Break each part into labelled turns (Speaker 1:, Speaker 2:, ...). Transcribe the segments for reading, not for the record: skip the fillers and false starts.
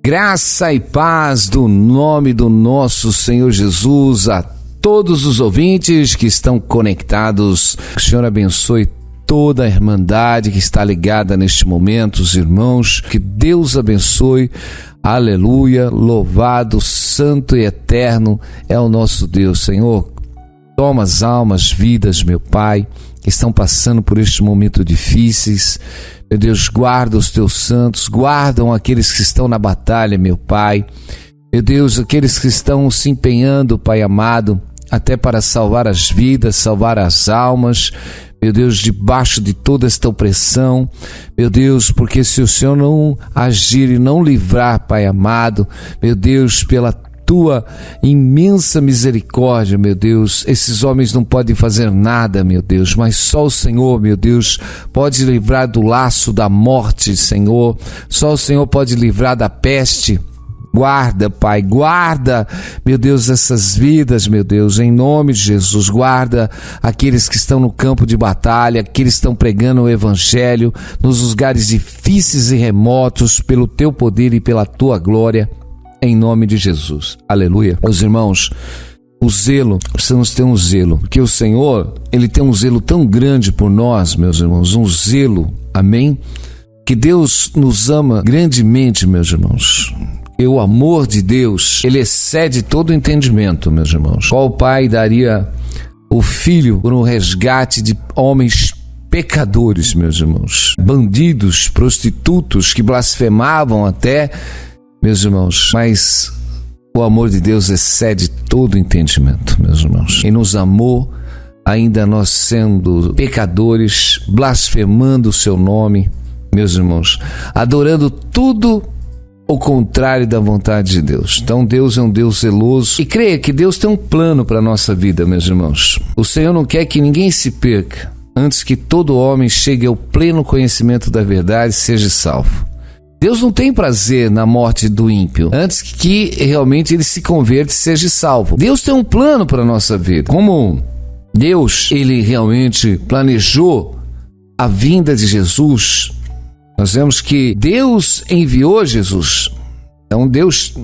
Speaker 1: Graça e paz do nome do nosso Senhor Jesus a todos os ouvintes que estão conectados. Que o Senhor abençoe toda a irmandade que está ligada neste momento, os irmãos. Que Deus abençoe. Aleluia, louvado, santo e eterno é o nosso Deus. Senhor, toma as almas, vidas, meu Pai, que estão passando por este momento difíceis. Meu Deus, guarda os teus santos, guardam aqueles que estão na batalha, meu Pai. Meu Deus, aqueles que estão se empenhando, Pai amado, até para salvar as vidas, salvar as almas. Meu Deus, debaixo de toda esta opressão, meu Deus, porque se o Senhor não agir e não livrar, Pai amado, meu Deus, pela tua imensa misericórdia, meu Deus, esses homens não podem fazer nada, meu Deus, mas só o Senhor, meu Deus, pode livrar do laço da morte, Senhor, só o Senhor pode livrar da peste. Guarda, Pai, guarda, meu Deus, essas vidas, meu Deus, em nome de Jesus. Guarda aqueles que estão no campo de batalha, aqueles que estão pregando o Evangelho nos lugares difíceis e remotos, pelo teu poder e pela tua glória, em nome de Jesus. Aleluia. Meus irmãos, o zelo, precisamos ter um zelo, porque o Senhor, Ele tem um zelo tão grande por nós, meus irmãos, um zelo, amém? Que Deus nos ama grandemente, meus irmãos. E o amor de Deus, ele excede todo o entendimento, meus irmãos. Qual pai daria o filho por um resgate de homens pecadores, meus irmãos? Bandidos, prostitutos que blasfemavam até, meus irmãos. Mas o amor de Deus excede todo o entendimento, meus irmãos. E nos amou, ainda nós sendo pecadores, blasfemando o seu nome, meus irmãos, adorando tudo o contrário da vontade de Deus. Então Deus é um Deus zeloso e creia que Deus tem um plano para a nossa vida, meus irmãos. O Senhor não quer que ninguém se perca, antes que todo homem chegue ao pleno conhecimento da verdade e seja salvo. Deus não tem prazer na morte do ímpio, antes que realmente ele se converta e seja salvo. Deus tem um plano para a nossa vida. Como Deus, ele realmente planejou a vinda de Jesus, nós vemos que Deus enviou Jesus. Então Deus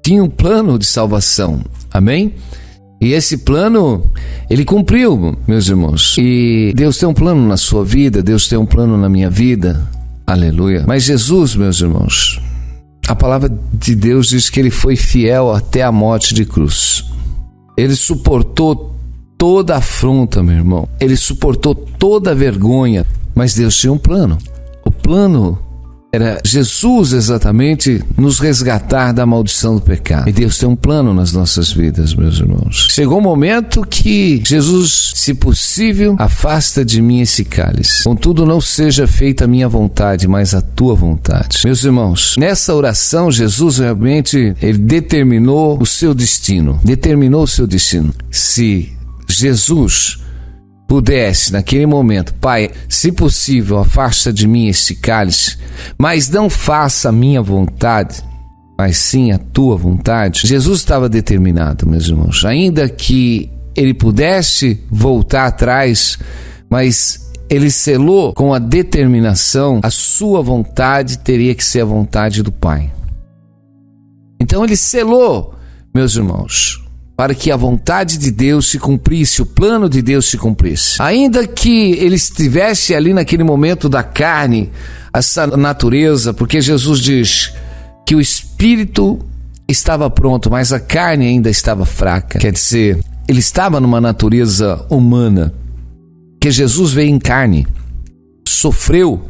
Speaker 1: tinha um plano de salvação. Amém? E esse plano, ele cumpriu, meus irmãos. E Deus tem um plano na sua vida, Deus tem um plano na minha vida. Aleluia. Mas Jesus, meus irmãos, a palavra de Deus diz que ele foi fiel até a morte de cruz. Ele suportou toda a afronta, meu irmão. Ele suportou toda a vergonha. Mas Deus tinha um plano. O plano era Jesus exatamente nos resgatar da maldição do pecado. E Deus tem um plano nas nossas vidas, meus irmãos. Chegou o momento que Jesus, se possível, afasta de mim esse cálice. Contudo, não seja feita a minha vontade, mas a tua vontade. Meus irmãos, nessa oração, Jesus realmente, ele determinou o seu destino. Determinou o seu destino. Se Jesus pudesse, naquele momento, Pai, se possível, afasta de mim este cálice, mas não faça a minha vontade, mas sim a tua vontade. Jesus estava determinado, meus irmãos, ainda que ele pudesse voltar atrás, mas ele selou com a determinação, a sua vontade teria que ser a vontade do Pai. Então ele selou, meus irmãos, para que a vontade de Deus se cumprisse, o plano de Deus se cumprisse. Ainda que ele estivesse ali naquele momento da carne, essa natureza, porque Jesus diz que o espírito estava pronto, mas a carne ainda estava fraca. Quer dizer, ele estava numa natureza humana, que Jesus veio em carne, sofreu,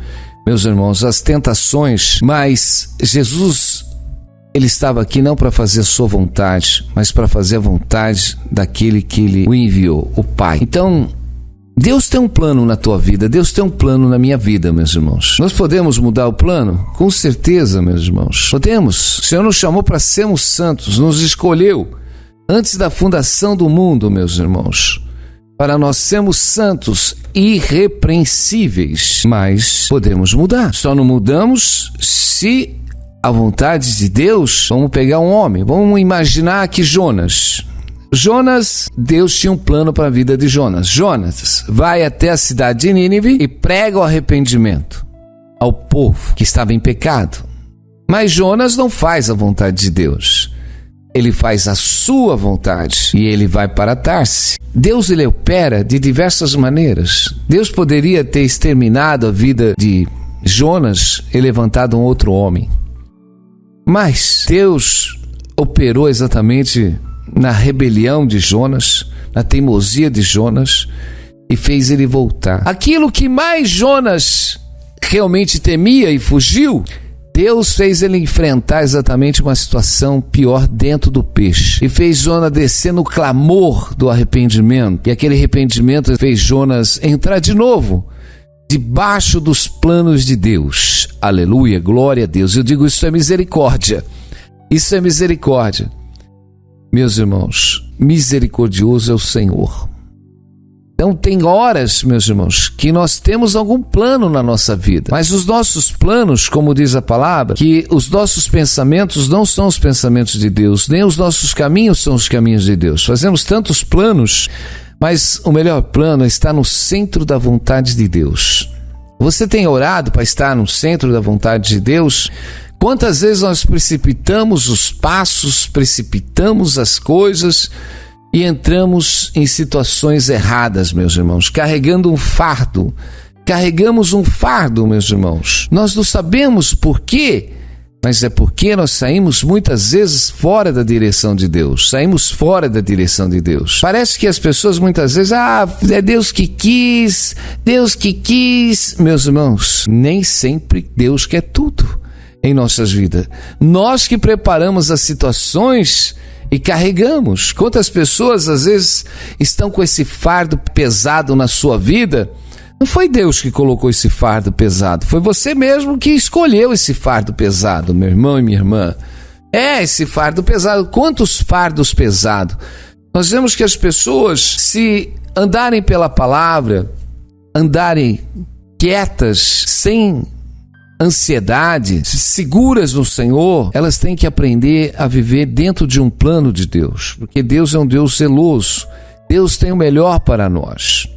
Speaker 1: meus irmãos, as tentações, mas Jesus, ele estava aqui não para fazer a sua vontade, mas para fazer a vontade daquele que ele o enviou, o Pai. Então, Deus tem um plano na tua vida, Deus tem um plano na minha vida, meus irmãos. Nós podemos mudar o plano? Com certeza, meus irmãos. Podemos. O Senhor nos chamou para sermos santos, nos escolheu antes da fundação do mundo, meus irmãos, para nós sermos santos, irrepreensíveis. Mas podemos mudar. Só não mudamos se a vontade de Deus. Vamos pegar um homem, vamos imaginar que Jonas, Deus tinha um plano para a vida de Jonas. Jonas vai até a cidade de Nínive e prega o arrependimento ao povo que estava em pecado. Mas Jonas não faz a vontade de Deus. Ele faz a sua vontade e ele vai para Tarse. Deus, ele opera de diversas maneiras. Deus poderia ter exterminado a vida de Jonas e levantado um outro homem. Mas Deus operou exatamente na rebelião de Jonas, na teimosia de Jonas, e fez ele voltar. Aquilo que mais Jonas realmente temia e fugiu, Deus fez ele enfrentar exatamente uma situação pior dentro do peixe. E fez Jonas descer no clamor do arrependimento. E aquele arrependimento fez Jonas entrar de novo debaixo dos planos de Deus. Aleluia, glória a Deus. Eu digo, isso é misericórdia. Isso é misericórdia. Meus irmãos, misericordioso é o Senhor. Então tem horas, meus irmãos, que nós temos algum plano na nossa vida, mas os nossos planos, como diz a palavra, que os nossos pensamentos não são os pensamentos de Deus, nem os nossos caminhos são os caminhos de Deus. Fazemos tantos planos, mas o melhor plano é estar no centro da vontade de Deus. Você tem orado para estar no centro da vontade de Deus? Quantas vezes nós precipitamos os passos, precipitamos as coisas e entramos em situações erradas, meus irmãos, carregando um fardo. Carregamos um fardo, meus irmãos. Nós não sabemos por quê, mas é porque nós saímos muitas vezes fora da direção de Deus. Saímos fora da direção de Deus. Parece que as pessoas muitas vezes, é Deus que quis, Deus que quis. Meus irmãos, nem sempre Deus quer tudo em nossas vidas. Nós que preparamos as situações e carregamos. Quantas pessoas às vezes estão com esse fardo pesado na sua vida? Não foi Deus que colocou esse fardo pesado, foi você mesmo que escolheu esse fardo pesado, meu irmão e minha irmã. Esse fardo pesado. Quantos fardos pesados? Nós vemos que as pessoas, se andarem pela palavra, andarem quietas, sem ansiedade, seguras no Senhor, elas têm que aprender a viver dentro de um plano de Deus, porque Deus é um Deus zeloso. Deus tem o melhor para nós.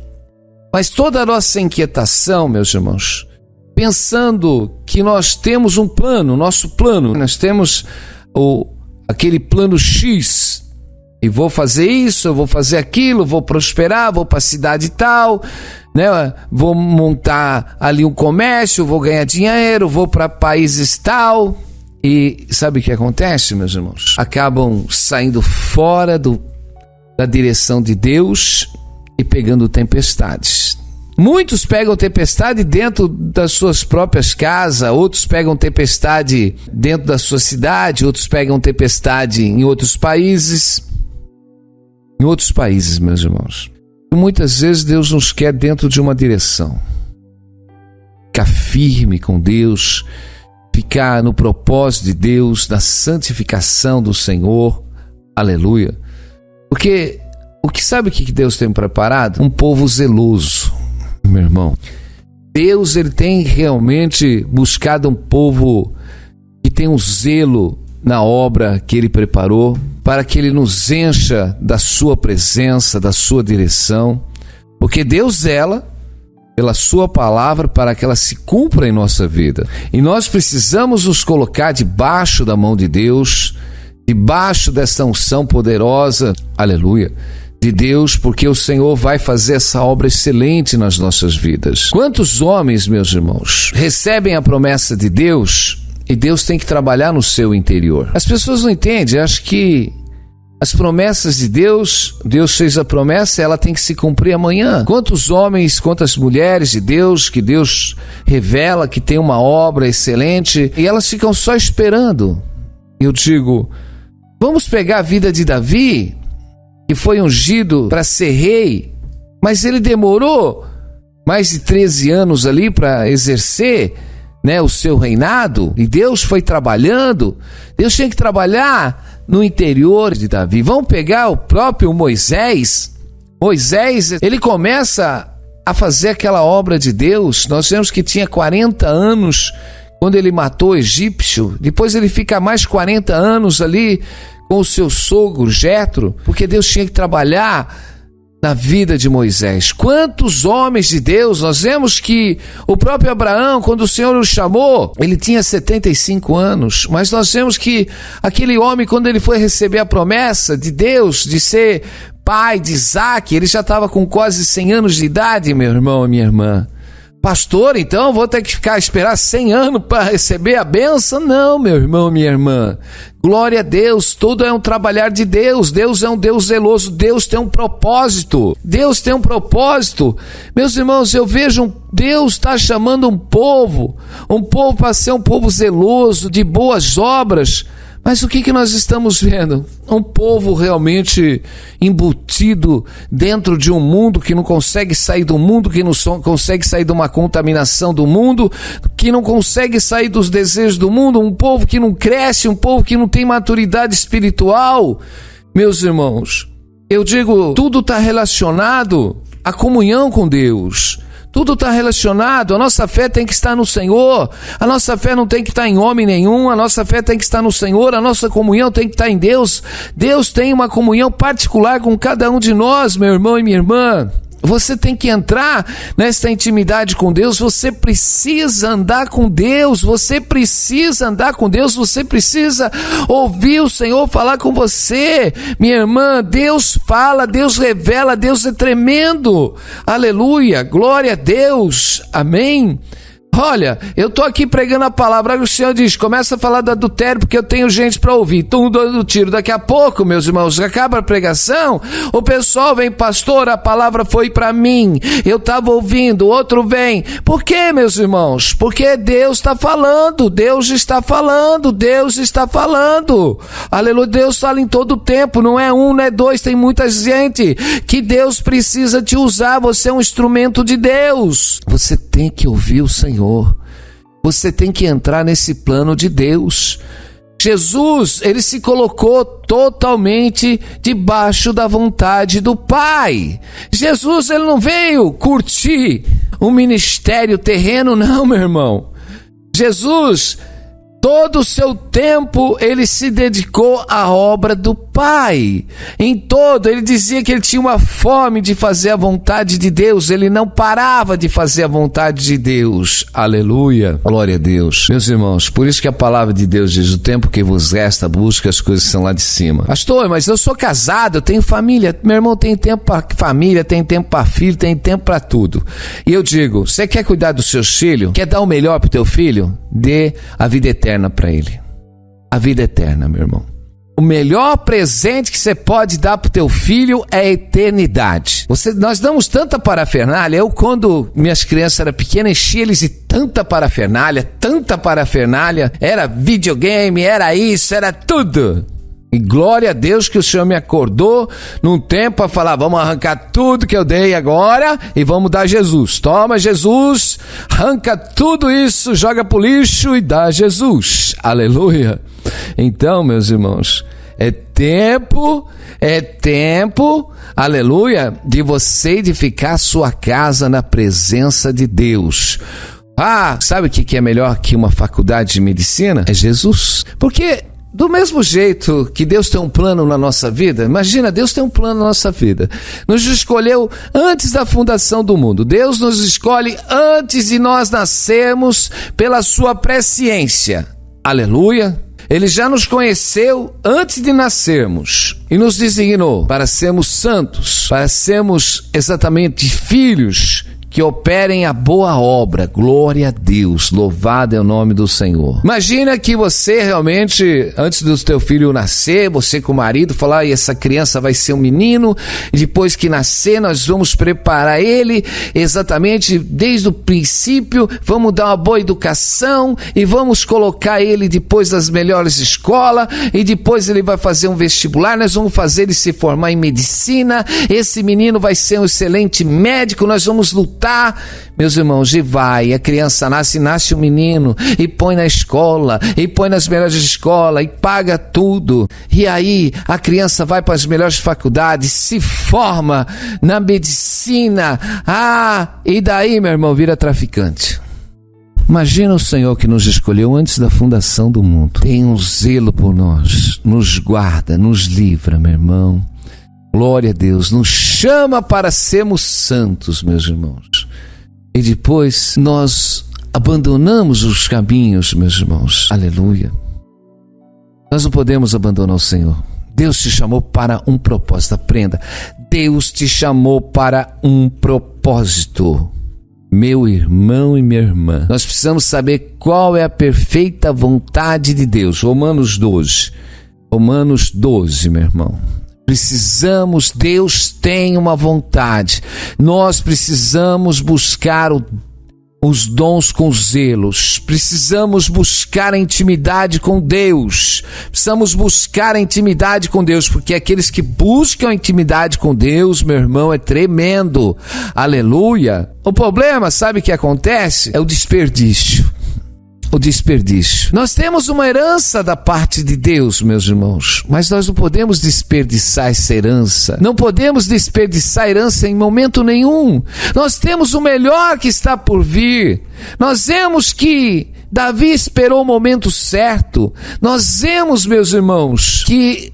Speaker 1: Mas toda a nossa inquietação, meus irmãos, pensando que nós temos um plano, nosso plano, nós temos aquele plano X, e vou fazer isso, eu vou fazer aquilo, vou prosperar, vou para a cidade tal, né? Vou montar ali um comércio, vou ganhar dinheiro, vou para países tal. E sabe o que acontece, meus irmãos? Acabam saindo fora da direção de Deus e pegando tempestades. Muitos pegam tempestade dentro das suas próprias casas, outros pegam tempestade dentro da sua cidade, outros pegam tempestade em outros países. Em outros países, meus irmãos. E muitas vezes Deus nos quer dentro de uma direção. Ficar firme com Deus, ficar no propósito de Deus, na santificação do Senhor. Aleluia. Porque sabe o que Deus tem preparado? Um povo zeloso, meu irmão. Deus, ele tem realmente buscado um povo que tem um zelo na obra que ele preparou, para que ele nos encha da sua presença, da sua direção, porque Deus zela pela sua palavra para que ela se cumpra em nossa vida. E nós precisamos nos colocar debaixo da mão de Deus, debaixo desta unção poderosa, aleluia, de Deus, porque o Senhor vai fazer essa obra excelente nas nossas vidas. Quantos homens, meus irmãos, recebem a promessa de Deus e Deus tem que trabalhar no seu interior? As pessoas não entendem, acham que as promessas de Deus, Deus fez a promessa, ela tem que se cumprir amanhã. Quantos homens, quantas mulheres de Deus, que Deus revela que tem uma obra excelente, e elas ficam só esperando. Eu digo, vamos pegar a vida de Davi, que foi ungido para ser rei, mas ele demorou mais de 13 anos ali para exercer, né, o seu reinado, e Deus foi trabalhando. Deus tinha que trabalhar no interior de Davi. Vamos pegar o próprio Moisés. Moisés, ele começa a fazer aquela obra de Deus. Nós vemos que tinha 40 anos quando ele matou o egípcio. Depois ele fica mais 40 anos ali com o seu sogro Jetro, porque Deus tinha que trabalhar na vida de Moisés. Quantos homens de Deus, nós vemos que o próprio Abraão, quando o Senhor o chamou, ele tinha 75 anos, mas nós vemos que aquele homem, quando ele foi receber a promessa de Deus, de ser pai de Isaac, ele já estava com quase 100 anos de idade, meu irmão e minha irmã. Pastor, então vou ter que esperar 100 anos para receber a bênção? Não, meu irmão, minha irmã. Glória a Deus, tudo é um trabalhar de Deus. Deus é um Deus zeloso, Deus tem um propósito. Deus tem um propósito. Meus irmãos, eu vejo Deus está chamando um povo para ser um povo zeloso, de boas obras. Mas o que nós estamos vendo? Um povo realmente embutido dentro de um mundo que não consegue sair do mundo, que não consegue sair de uma contaminação do mundo, que não consegue sair dos desejos do mundo, um povo que não cresce, um povo que não tem maturidade espiritual. Meus irmãos, eu digo, tudo está relacionado à comunhão com Deus. Tudo está relacionado, a nossa fé tem que estar no Senhor, a nossa fé não tem que estar em homem nenhum, a nossa fé tem que estar no Senhor, a nossa comunhão tem que estar em Deus. Deus tem uma comunhão particular com cada um de nós, meu irmão e minha irmã. Você tem que entrar nessa intimidade com Deus, você precisa andar com Deus, você precisa andar com Deus, você precisa ouvir o Senhor falar com você. Minha irmã, Deus fala, Deus revela, Deus é tremendo. Aleluia, glória a Deus, amém. Olha, eu tô aqui pregando a palavra, aí o Senhor diz, começa a falar do adultério porque eu tenho gente para ouvir. Tum, dando tiro. Daqui a pouco, meus irmãos, acaba a pregação, o pessoal vem, pastor, a palavra foi para mim, eu estava ouvindo, o outro vem. Por quê, meus irmãos? Porque Deus está falando, Deus está falando, Deus está falando. Aleluia, Deus fala em todo o tempo, não é um, não é dois, tem muita gente que Deus precisa te usar, você é um instrumento de Deus. Você tem que ouvir o Senhor. Você tem que entrar nesse plano de Deus. Jesus, ele se colocou totalmente debaixo da vontade do Pai. Jesus, ele não veio curtir um ministério terreno, não, meu irmão. Jesus, todo o seu tempo, ele se dedicou à obra do Pai. Em todo, ele dizia que ele tinha uma fome de fazer a vontade de Deus. Ele não parava de fazer a vontade de Deus. Aleluia. Glória a Deus. Meus irmãos, por isso que a palavra de Deus diz, o tempo que vos resta, busca as coisas que são lá de cima. Pastor, mas eu sou casado, eu tenho família. Meu irmão, tem tempo para família, tem tempo para filho, tem tempo para tudo. E eu digo, você quer cuidar dos seus filhos? Quer dar o melhor pro teu filho? Dê a vida eterna para ele. A vida eterna, meu irmão. O melhor presente que você pode dar pro teu filho é a eternidade. Nós damos tanta parafernália. Eu, quando minhas crianças eram pequenas, enchia eles de tanta parafernália. Era videogame, era isso, era tudo. E glória a Deus que o Senhor me acordou num tempo para falar, vamos arrancar tudo que eu dei agora e vamos dar a Jesus. Toma, Jesus, arranca tudo isso, joga pro lixo e dá a Jesus. Aleluia. Então, meus irmãos, é tempo, aleluia, de você edificar a sua casa na presença de Deus. Ah, sabe o que é melhor que uma faculdade de medicina? É Jesus. Porque do mesmo jeito que Deus tem um plano na nossa vida, imagina, Deus tem um plano na nossa vida. Nos escolheu antes da fundação do mundo. Deus nos escolhe antes de nós nascermos pela sua presciência. Aleluia. Ele já nos conheceu antes de nascermos e nos designou para sermos santos, para sermos exatamente filhos que operem a boa obra. Glória a Deus, louvado é o nome do Senhor. Imagina que você realmente, antes do teu filho nascer, você com o marido falar, e essa criança vai ser um menino, e depois que nascer nós vamos preparar ele exatamente desde o princípio, vamos dar uma boa educação e vamos colocar ele depois das melhores escolas, e depois ele vai fazer um vestibular, nós vamos fazer ele se formar em medicina, esse menino vai ser um excelente médico, nós vamos lutar. Meus irmãos, e vai, a criança nasce um menino, e põe na escola, e põe nas melhores escolas, e paga tudo, e aí a criança vai para as melhores faculdades, se forma na medicina, e daí, meu irmão, vira traficante. Imagina o Senhor que nos escolheu antes da fundação do mundo, tem um zelo por nós, nos guarda, nos livra, meu irmão. Glória a Deus, nos chama para sermos santos, meus irmãos. E depois nós abandonamos os caminhos, meus irmãos. Aleluia. Nós não podemos abandonar o Senhor. Deus te chamou para um propósito. Aprenda. Deus te chamou para um propósito. Meu irmão e minha irmã, nós precisamos saber qual é a perfeita vontade de Deus. Romanos 12, meu irmão. Precisamos, Deus tem uma vontade. Nós precisamos buscar os dons com zelos. Precisamos buscar a intimidade com Deus. Precisamos buscar a intimidade com Deus, porque aqueles que buscam a intimidade com Deus, meu irmão, é tremendo. Aleluia. O problema, sabe o que acontece? É o desperdício. O desperdício. Nós temos uma herança da parte de Deus, meus irmãos, mas nós não podemos desperdiçar essa herança. Não podemos desperdiçar a herança em momento nenhum. Nós temos o melhor que está por vir. Nós vemos que Davi esperou o momento certo. Nós vemos, meus irmãos, que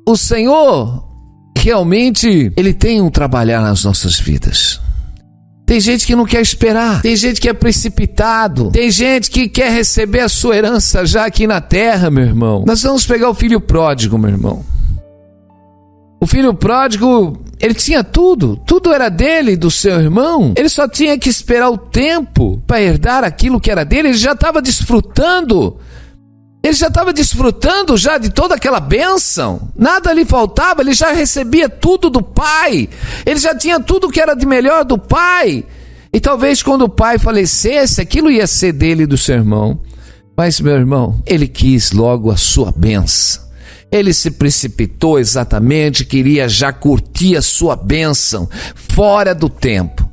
Speaker 1: o Senhor realmente, Ele tem um trabalhar nas nossas vidas. Tem gente que não quer esperar, tem gente que é precipitado, tem gente que quer receber a sua herança já aqui na terra, meu irmão. Nós vamos pegar o filho pródigo, meu irmão. O filho pródigo, ele tinha tudo era dele, do seu irmão. Ele só tinha que esperar o tempo para herdar aquilo que era dele. Ele já estava desfrutando. Ele já estava desfrutando já de toda aquela bênção. Nada lhe faltava, ele já recebia tudo do pai. Ele já tinha tudo que era de melhor do pai. E talvez quando o pai falecesse, aquilo ia ser dele e do seu irmão. Mas, meu irmão, ele quis logo a sua bênção. Ele se precipitou exatamente, queria já curtir a sua bênção fora do tempo.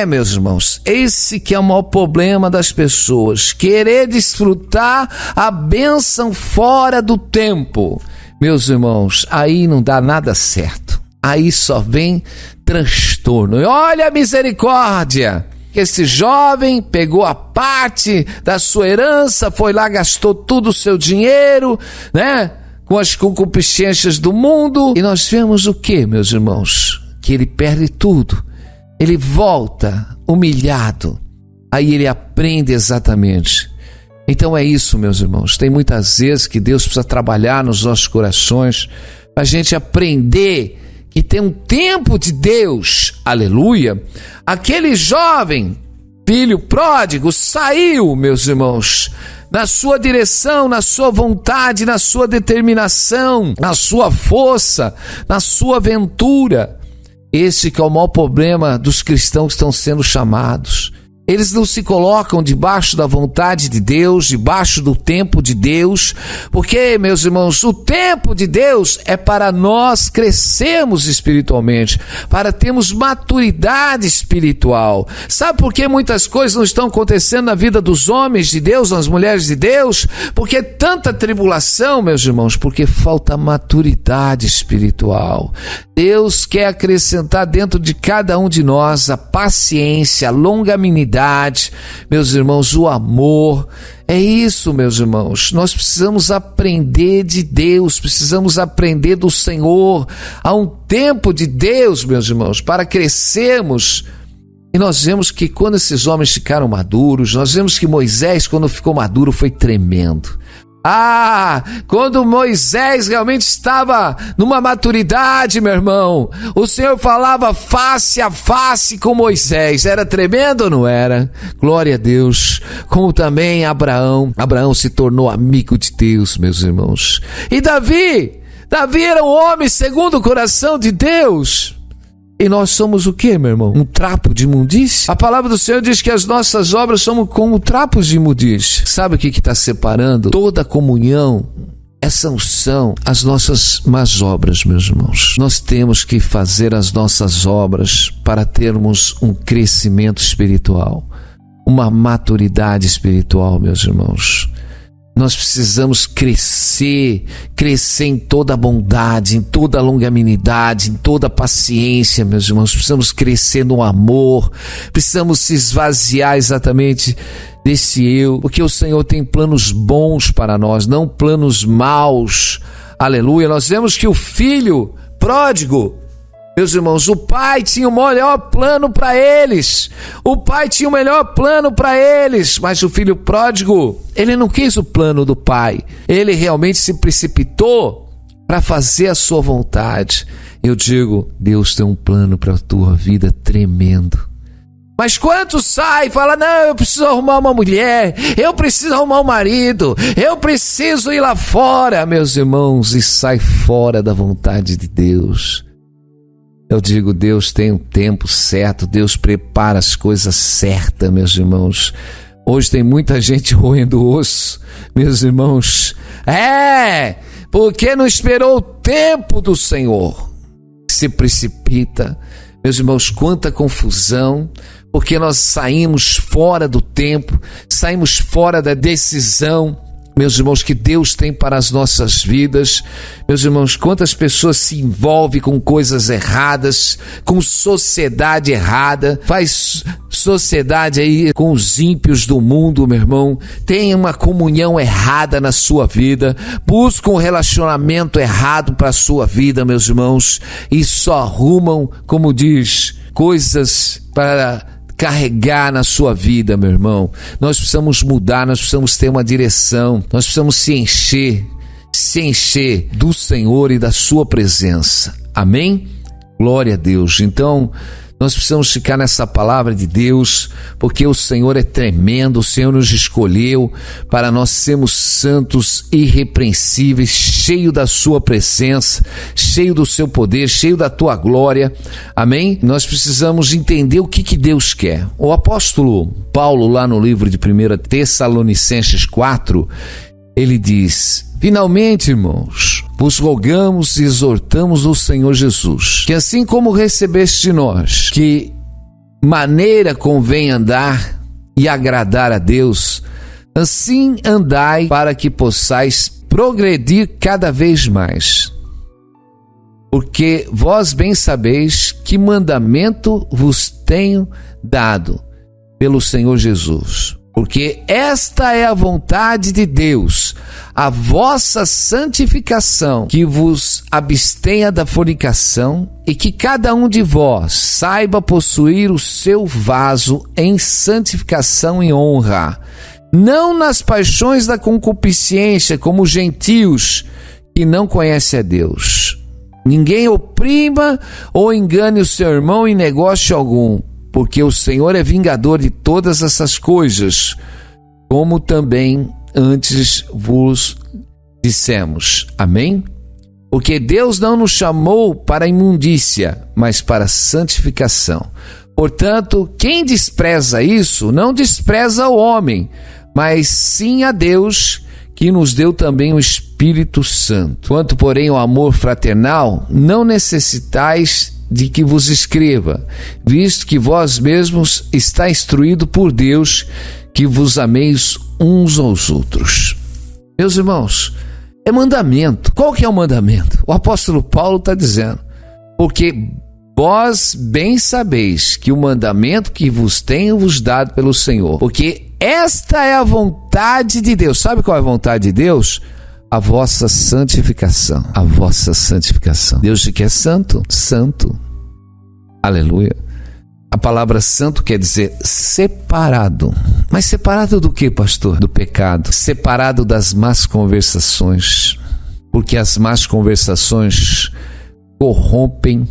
Speaker 1: Meus irmãos, esse que é o maior problema das pessoas, querer desfrutar a bênção fora do tempo. Meus irmãos, aí não dá nada certo, aí só vem transtorno. E olha a misericórdia, que esse jovem pegou a parte da sua herança, foi lá, gastou todo o seu dinheiro, né, com as concupiscências do mundo, e nós vemos o que, meus irmãos? Que ele perde tudo. Ele volta humilhado, aí ele aprende exatamente. Então é isso, meus irmãos. Tem muitas vezes que Deus precisa trabalhar nos nossos corações para a gente aprender que tem um tempo de Deus. Aleluia. Aquele jovem, filho pródigo, saiu, meus irmãos, na sua direção, na sua vontade, na sua determinação, na sua força, na sua aventura. Esse que é o maior problema dos cristãos que estão sendo chamados. Eles não se colocam debaixo da vontade de Deus, debaixo do tempo de Deus, porque, meus irmãos, o tempo de Deus é para nós crescermos espiritualmente, para termos maturidade espiritual. Sabe por que muitas coisas não estão acontecendo na vida dos homens de Deus, nas mulheres de Deus? Porque tanta tribulação, meus irmãos, porque falta maturidade espiritual. Deus quer acrescentar dentro de cada um de nós a paciência, a longanimidade, meus irmãos, o amor. É isso, meus irmãos. Nós precisamos aprender de Deus, precisamos aprender do Senhor. Há um tempo de Deus, meus irmãos, para crescermos. E nós vemos que quando esses homens ficaram maduros, nós vemos que Moisés, quando ficou maduro, foi tremendo. Quando Moisés realmente estava numa maturidade, meu irmão, o Senhor falava face a face com Moisés. Era tremendo ou não era? Glória a Deus. Como também Abraão se tornou amigo de Deus, meus irmãos. E Davi era um homem segundo o coração de Deus. E nós somos o quê, meu irmão? Um trapo de imundície? A palavra do Senhor diz que as nossas obras são como trapos de imundície. Sabe o que está separando toda a comunhão? Essa são as nossas más obras, meus irmãos. Nós temos que fazer as nossas obras para termos um crescimento espiritual, uma maturidade espiritual, meus irmãos. Nós precisamos crescer em toda a bondade, em toda a longanimidade, em toda a paciência, meus irmãos. Precisamos crescer no amor, precisamos se esvaziar exatamente desse eu, porque o Senhor tem planos bons para nós, não planos maus. Aleluia. Nós vemos que o filho pródigo, Meus irmãos, o pai tinha o melhor plano para eles. O pai tinha o melhor plano para eles. Mas o filho pródigo, ele não quis o plano do pai. Ele realmente se precipitou para fazer a sua vontade. Eu digo, Deus tem um plano para a tua vida tremendo. Mas quantos sai e fala, não, eu preciso arrumar uma mulher, eu preciso arrumar um marido, eu preciso ir lá fora, meus irmãos, e sai fora da vontade de Deus. Eu digo, Deus tem um tempo certo, Deus prepara as coisas certas, meus irmãos. Hoje tem muita gente roendo osso, meus irmãos. Porque não esperou o tempo do Senhor. Se precipita, meus irmãos, quanta confusão, porque nós saímos fora do tempo, saímos fora da decisão, meus irmãos, que Deus tem para as nossas vidas. Meus irmãos, quantas pessoas se envolvem com coisas erradas, com sociedade errada, faz sociedade aí com os ímpios do mundo, meu irmão, tem uma comunhão errada na sua vida, busca um relacionamento errado para a sua vida, meus irmãos, e só arrumam, como diz, coisas para carregar na sua vida, meu irmão. Nós precisamos mudar, nós precisamos ter uma direção, nós precisamos se encher do Senhor e da sua presença. Amém? Glória a Deus. Então, nós precisamos ficar nessa palavra de Deus, porque o Senhor é tremendo, o Senhor nos escolheu para nós sermos santos, irrepreensíveis, cheio da sua presença, cheio do seu poder, cheio da tua glória. Amém? Nós precisamos entender o que Deus quer. O apóstolo Paulo, lá no livro de 1 Tessalonicenses 4, ele diz: finalmente, irmãos, vos rogamos e exortamos o Senhor Jesus, que assim como recebeste de nós, que maneira convém andar e agradar a Deus, assim andai, para que possais progredir cada vez mais. Porque vós bem sabeis que mandamento vos tenho dado pelo Senhor Jesus. Porque esta é a vontade de Deus, a vossa santificação, que vos abstenha da fornicação e que cada um de vós saiba possuir o seu vaso em santificação e honra, não nas paixões da concupiscência, como os gentios que não conhecem a Deus. Ninguém oprima ou engane o seu irmão em negócio algum, porque o Senhor é vingador de todas essas coisas, como também antes vos dissemos. Amém? Porque Deus não nos chamou para a imundícia, mas para a santificação. Portanto, quem despreza isso, não despreza o homem, mas sim a Deus, que nos deu também o Espírito Santo. Quanto, porém, ao amor fraternal, não necessitais de que vos escreva, visto que vós mesmos está instruído por Deus, que vos ameis uns aos outros. Meus irmãos, é mandamento. Qual que é o mandamento? O apóstolo Paulo está dizendo: porque vós bem sabeis que o mandamento que vos tenho vos dado pelo Senhor, porque esta é a vontade de Deus. Sabe qual é a vontade de Deus? A vossa santificação. A vossa santificação. Deus te quer santo? Santo. Aleluia. A palavra santo quer dizer separado. Mas separado do que, pastor? Do pecado. Separado das más conversações. Porque as más conversações corrompem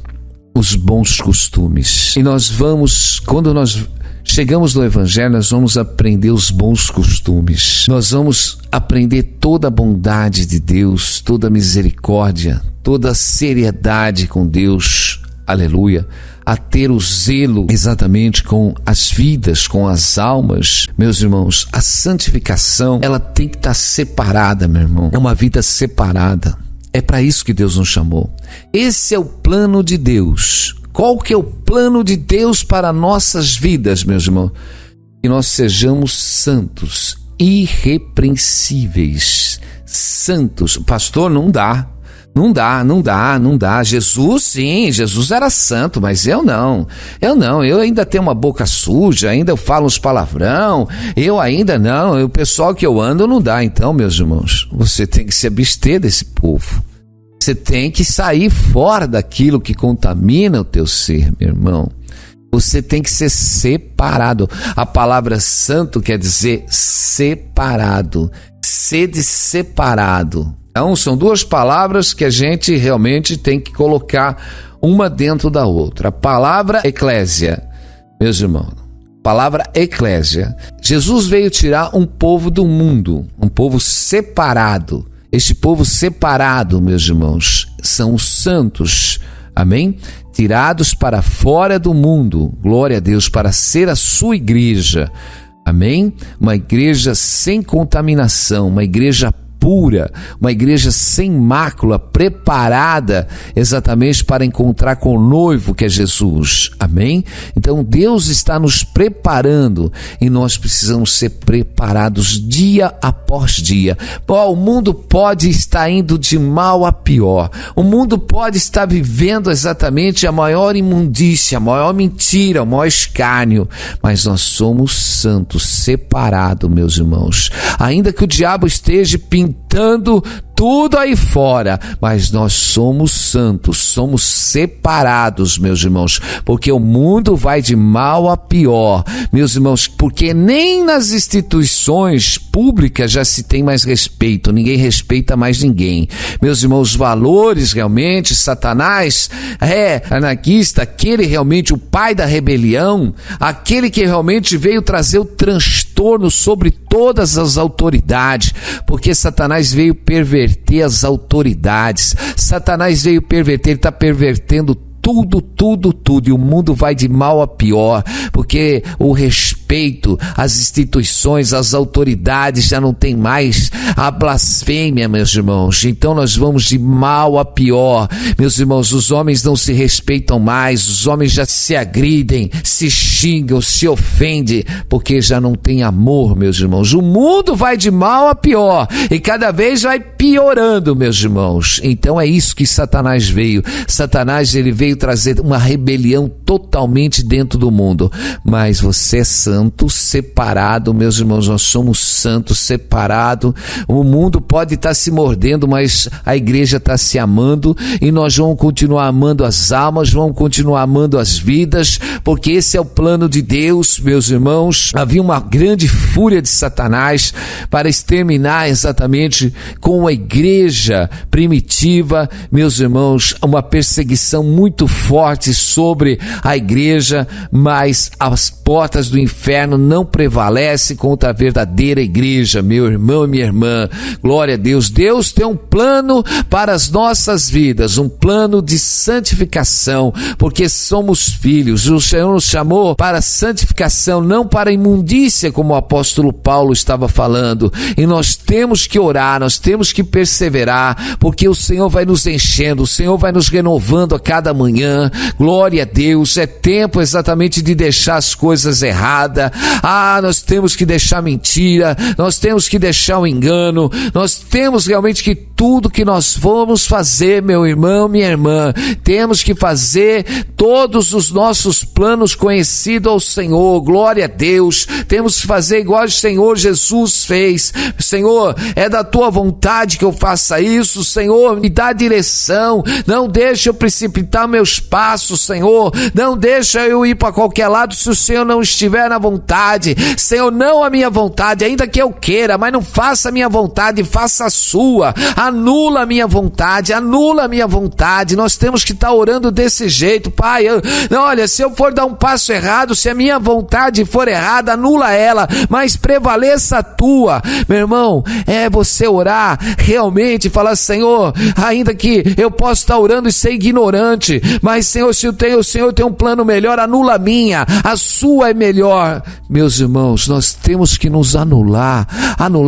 Speaker 1: os bons costumes. E nós vamos, quando nós chegamos no Evangelho, nós vamos aprender os bons costumes. Nós vamos aprender toda a bondade de Deus, toda a misericórdia, toda a seriedade com Deus. Aleluia. A ter o zelo exatamente com as vidas, com as almas. Meus irmãos, a santificação, ela tem que estar separada, meu irmão. É uma vida separada. É para isso que Deus nos chamou. Esse é o plano de Deus. Qual que é o plano de Deus para nossas vidas, meus irmãos? Que nós sejamos santos, irrepreensíveis. Santos. Pastor, não dá. Não dá. Jesus, sim, Jesus era santo, mas eu não. Eu ainda tenho uma boca suja, ainda eu falo uns palavrão, eu ainda não. O pessoal que eu ando não dá. Então, meus irmãos, você tem que se abster desse povo. Você tem que sair fora daquilo que contamina o teu ser, meu irmão. Você tem que ser separado. A palavra santo quer dizer separado. Sede separado. Então, são duas palavras que a gente realmente tem que colocar uma dentro da outra. A palavra eclésia, meus irmãos, palavra eclésia. Jesus veio tirar um povo do mundo, um povo separado. Este povo separado, meus irmãos, são os santos, amém? Tirados para fora do mundo, glória a Deus, para ser a sua igreja, amém? Uma igreja sem contaminação, uma igreja pura, uma igreja sem mácula, preparada exatamente para encontrar com o noivo que é Jesus, amém? Então Deus está nos preparando e nós precisamos ser preparados dia após dia. O mundo pode estar indo de mal a pior, o mundo pode estar vivendo exatamente a maior imundícia, a maior mentira, o maior escárnio, mas nós somos santos, separados, meus irmãos. Ainda que o diabo esteja pintando tudo aí fora, mas nós somos santos, somos separados, meus irmãos, porque o mundo vai de mal a pior, meus irmãos, porque nem nas instituições públicas já se tem mais respeito, ninguém respeita mais ninguém, meus irmãos. Valores realmente, Satanás é anarquista, aquele realmente o pai da rebelião, aquele que realmente veio trazer o transtorno sobre todas as autoridades, porque Satanás veio perverter as autoridades, Satanás veio perverter, ele está pervertendo tudo, e o mundo vai de mal a pior, porque o respeito às instituições, às autoridades já não tem mais, a blasfêmia, meus irmãos. Então nós vamos de mal a pior, meus irmãos. Os homens não se respeitam mais, os homens já se agridem, se xingam, se ofendem, porque já não tem amor, meus irmãos. O mundo vai de mal a pior e cada vez vai piorando, meus irmãos. Então é isso que Satanás veio. Satanás, ele veio trazer uma rebelião totalmente dentro do mundo, mas você é santo, separado, meus irmãos. Nós somos santos, separado. O mundo pode estar se mordendo, mas a igreja está se amando, e nós vamos continuar amando as almas, vamos continuar amando as vidas, porque esse é o plano de Deus, meus irmãos. Havia uma grande fúria de Satanás para exterminar exatamente com a igreja primitiva, meus irmãos, uma perseguição muito forte sobre a igreja, mas as portas do inferno não prevalecem contra a verdadeira igreja, meu irmão e minha irmã. Glória a Deus. Deus tem um plano para as nossas vidas, um plano de santificação, porque somos filhos. O Senhor nos chamou para santificação, não para imundícia, como o apóstolo Paulo estava falando, e nós temos que orar, nós temos que perseverar, porque o Senhor vai nos enchendo, o Senhor vai nos renovando a cada manhã. Glória a Deus. É tempo exatamente de deixar as coisas erradas. Nós temos que deixar mentira, nós temos que deixar o engano, nós temos realmente que tudo que nós vamos fazer, meu irmão, minha irmã, temos que fazer todos os nossos planos conhecidos ao Senhor. Glória a Deus. Temos que fazer igual o Senhor Jesus fez. Senhor, é da tua vontade que eu faça isso. Senhor, me dá direção, não deixa eu precipitar meus passos, Senhor, não deixa eu ir para qualquer lado se o Senhor não estiver na vontade. Senhor, não a minha vontade, ainda que eu queira, mas não faça a minha vontade, faça a sua. Anula a minha vontade, anula a minha vontade. Nós temos que estar orando desse jeito. Pai, olha, se eu for dar um passo errado, se a minha vontade for errada, anula ela, mas prevaleça a tua. Meu irmão, é você orar realmente e falar: Senhor, ainda que eu possa estar orando e ser ignorante, mas Senhor, se o Senhor tem um plano melhor, anula a minha, a sua é melhor. Meus irmãos, nós temos que nos anular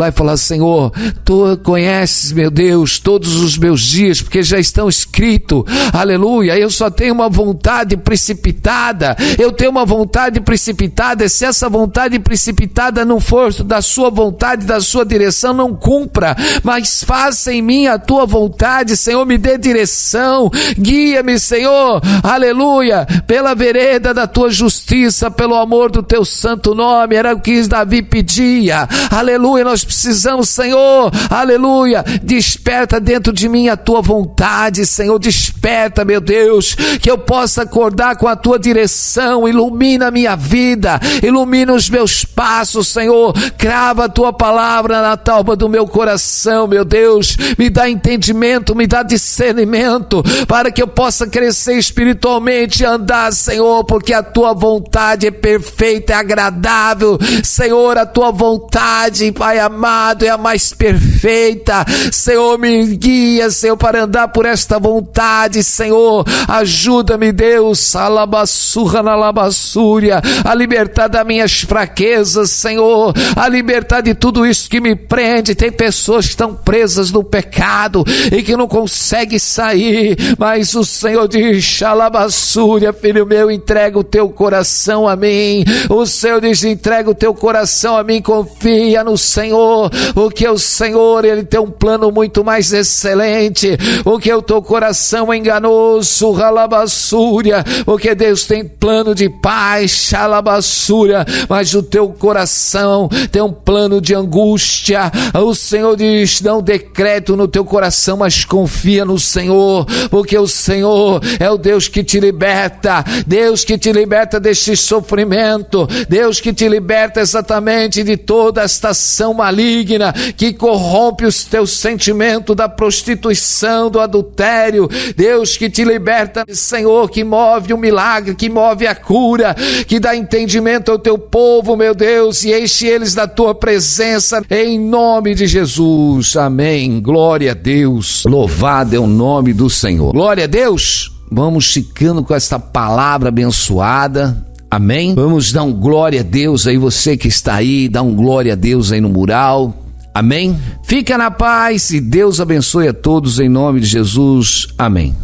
Speaker 1: e falar: Senhor, tu conheces, meu Deus, todos os meus dias, porque já estão escritos, aleluia. Eu só tenho uma vontade precipitada, eu tenho uma vontade precipitada, se essa vontade precipitada não for da sua vontade, da sua direção, não cumpra, mas faça em mim a tua vontade, Senhor, me dê direção, guia-me, Senhor, aleluia, pela vereda da tua justiça, pelo amor do teu santo nome. Era o que Davi pedia, aleluia. Nós precisamos, Senhor, aleluia, de desperta dentro de mim a tua vontade, Senhor, desperta, meu Deus, que eu possa acordar com a tua direção, ilumina a minha vida, ilumina os meus passos, Senhor, crava a tua palavra na tálba do meu coração, meu Deus, me dá entendimento, me dá discernimento, para que eu possa crescer espiritualmente e andar, Senhor, porque a tua vontade é perfeita, é agradável, Senhor, a tua vontade, Pai amado, é a mais perfeita, Senhor, me guia, Senhor, para andar por esta vontade, Senhor, ajuda-me, Deus, alabassurra na labassúria, a libertar das minhas fraquezas, Senhor, a libertar de tudo isso que me prende. Tem pessoas que estão presas no pecado e que não conseguem sair, mas o Senhor diz, alabassúria, filho meu, entrega o teu coração a mim. O Senhor diz, entrega o teu coração a mim, confia no Senhor, porque o Senhor, Ele tem um plano muito mais excelente, porque o teu coração é enganoso, alabassúria, porque Deus tem plano de paz, alabassúria, mas o teu coração tem um plano de angústia. O Senhor diz, não decreto no teu coração, mas confia no Senhor, porque o Senhor é o Deus que te liberta, Deus que te liberta deste sofrimento, Deus que te liberta exatamente de toda esta ação maligna que corrompe os teus sentimentos da prostituição, do adultério. Deus que te liberta, Senhor, que move o milagre, que move a cura, que dá entendimento ao teu povo, meu Deus, e enche eles da tua presença, em nome de Jesus, amém. Glória a Deus, louvado é o nome do Senhor. Glória a Deus. Vamos ficando com essa palavra abençoada, amém? Vamos dar um glória a Deus aí, você que está aí, dá um glória a Deus aí no mural, amém? Fica na paz e Deus abençoe a todos em nome de Jesus, amém.